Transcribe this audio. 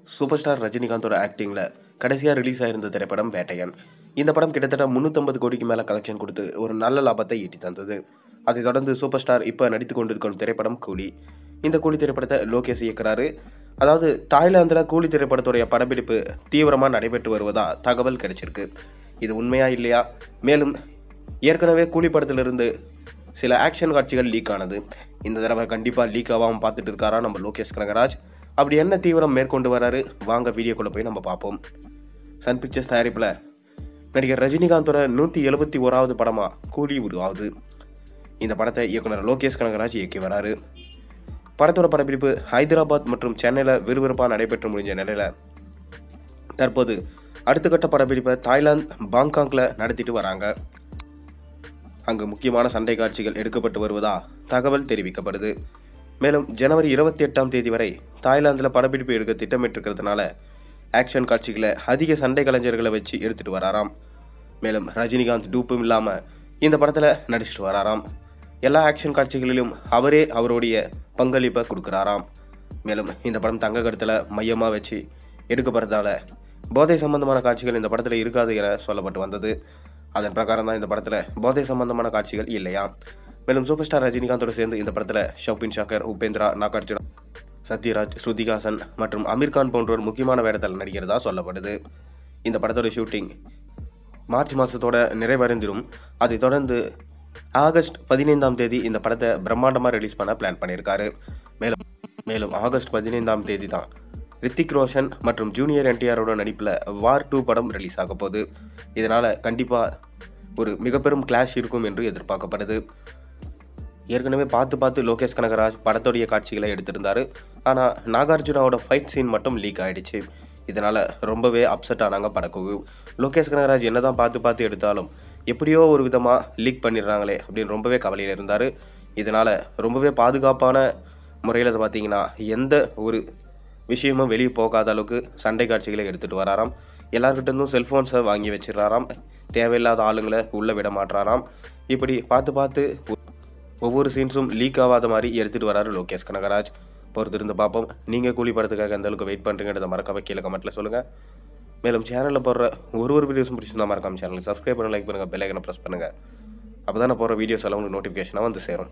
Super star ரஜினிகாந்தோட ஆக்டிங்கில் கடைசியாக release ஆயிருந்த திரைப்படம் வேட்டையன். இந்த படம் கிட்டத்தட்ட 350 கோடிக்கு மேலே கலெக்ஷன் கொடுத்து ஒரு நல்ல லாபத்தை ஈட்டி தந்தது. அதைத் தொடர்ந்து சூப்பர் ஸ்டார் இப்போ நடித்து கொண்டிருக்கும் திரைப்படம் கூலி. இந்த கூலி திரைப்படத்தை லோகேஷ் இயக்குறாரு. அதாவது தாய்லாந்தில் கூலி திரைப்படத்துடைய படப்பிடிப்பு தீவிரமாக நடைபெற்று வருவதா தகவல் கிடைச்சிருக்கு. இது உண்மையா இல்லையா? மேலும் ஏற்கனவே கூலி படத்திலிருந்து சில ஆக்ஷன் காட்சிகள் லீக் ஆனது. இந்த தடவை கண்டிப்பாக லீக் ஆகாமல் பார்த்துட்டு இருக்காரா நம்ம லோகேஷ் கனகராஜ். அப்படி என்ன தீவிரம் மேற்கொண்டு வராரு, வாங்க வீடியோக்குள்ளே போய் நம்ம பார்ப்போம். சன் பிக்சர்ஸ் தயாரிப்பில் நடிகர் ரஜினிகாந்தோட 171வது படமாக கூலி உருவாகுது. இந்த படத்தை இயக்குனர் லோகேஷ் கனகராஜ் இயக்கி வராரு. படத்தோட படப்பிடிப்பு ஹைதராபாத் மற்றும் சென்னையில் விறுவிறுப்பாக நடைபெற்று முடிஞ்ச நிலையில் தற்போது அடுத்த கட்ட படப்பிடிப்பை தாய்லாந்து பாங்காங்கில் நடத்திட்டு வராங்க. அங்கு முக்கியமான சண்டை காட்சிகள் எடுக்கப்பட்டு வருவதா தகவல் தெரிவிக்கப்படுது. மேலும் ஜனவரி 28ஆம் தேதி வரை தாய்லாந்தில் படப்பிடிப்பு எடுக்க திட்டமிட்டிருக்கிறதுனால ஆக்ஷன் காட்சிகளை அதிக சண்டை கலைஞர்களை வச்சு எடுத்துகிட்டு வராராம். மேலும் ரஜினிகாந்த் டூப்பும் இல்லாமல் இந்த படத்தில் நடிச்சிட்டு வராராம். எல்லா ஆக்ஷன் காட்சிகளிலும் அவரே அவருடைய பங்களிப்பை கொடுக்குறாராம். மேலும் இந்த படம் தங்க கருத்தில் மையமாக வச்சு எடுக்கப்படுறதால போதை சம்பந்தமான காட்சிகள் இந்த படத்தில் இருக்காது என சொல்லப்பட்டு வந்தது. அதன் பிரகாரம் தான் இந்த படத்தில் போதை சம்பந்தமான காட்சிகள் இல்லையா. மேலும் சூப்பர் ஸ்டார் ரஜினிகாந்தோடு சேர்ந்து இந்த படத்தில் ஷோபின் ஷாக்கர், உபேந்திரா, நாகார்ஜுனா, சத்யராஜ், ஸ்ருதிஹாசன் மற்றும் அமீர்கான் போன்றோர் முக்கியமான வேடத்தில் நடிக்கிறதா சொல்லப்படுது. இந்த படத்தோட ஷூட்டிங் மார்ச் மாதத்தோட நிறைவடைந்திரும். அதைத் தொடர்ந்து ஆகஸ்ட் 15ஆம் தேதி இந்த படத்தை பிரம்மாண்டமாக ரிலீஸ் பண்ண பிளான் பண்ணியிருக்காரு. மேலும் ஆகஸ்ட் 15ஆம் தேதி தான் ரித்திக் ரோஷன் மற்றும் ஜூனியர் என்டிஆரோட நடிப்பில் வார் 2 படம் ரிலீஸ் ஆக போகுது. இதனால் கண்டிப்பாக ஒரு மிகப்பெரும் கிளாஷ் இருக்கும் என்று எதிர்பார்க்கப்படுது. ஏற்கனவே பார்த்து லோகேஷ் கனகராஜ் படத்துடைய காட்சிகளை எடுத்திருந்தார். ஆனால் நாகார்ஜுனாவோட ஃபைட் சீன் மட்டும் லீக் ஆகிடுச்சு. இதனால் ரொம்பவே அப்செட் ஆனாங்க படக்குழு. லோகேஷ் கனகராஜ் என்ன தான் பார்த்து எடுத்தாலும் எப்படியோ ஒரு விதமாக லீக் பண்ணிடுறாங்களே அப்படின்னு ரொம்பவே கவலையில் இருந்தார். இதனால் ரொம்பவே பாதுகாப்பான முறையில் பார்த்தீங்கன்னா எந்த ஒரு விஷயமும் வெளியே போகாத அளவுக்கு சண்டை காட்சிகளை எடுத்துகிட்டு வராராம். எல்லார்கிட்டேருந்தும் செல்ஃபோன்ஸை வாங்கி வச்சிடறாராம். தேவையில்லாத ஆளுங்களை உள்ளே விட மாட்டுறாராம். இப்படி பார்த்து ஒவ்வொரு சீன்ஸும் லீக் ஆகாத மாதிரி எடுத்துகிட்டு வராரு லோகேஷ் கனகராஜ். பொறுத்திருந்து பார்ப்போம். நீங்கள் கூலி படத்துக்காக எந்த அளவுக்கு வெயிட் பண்ணுறீங்கிறத மறக்காம கீழே கமெண்ட்டில் சொல்லுங்கள். மேலும் சேனலில் போடுற ஒரு வீடியோஸும் பிடிச்சிருந்தா மறக்காம சேனலை சப்ஸ்கிரைப் பண்ண, லைக் பண்ணுங்கள், பெல் ஐக்கனை ப்ரெஸ் பண்ணுங்கள். அப்போ தான் நான் போகிற வீடியோஸ் எல்லாம் உங்களுக்கு நோட்டிஃபிகேஷனாக வந்து சேரும்.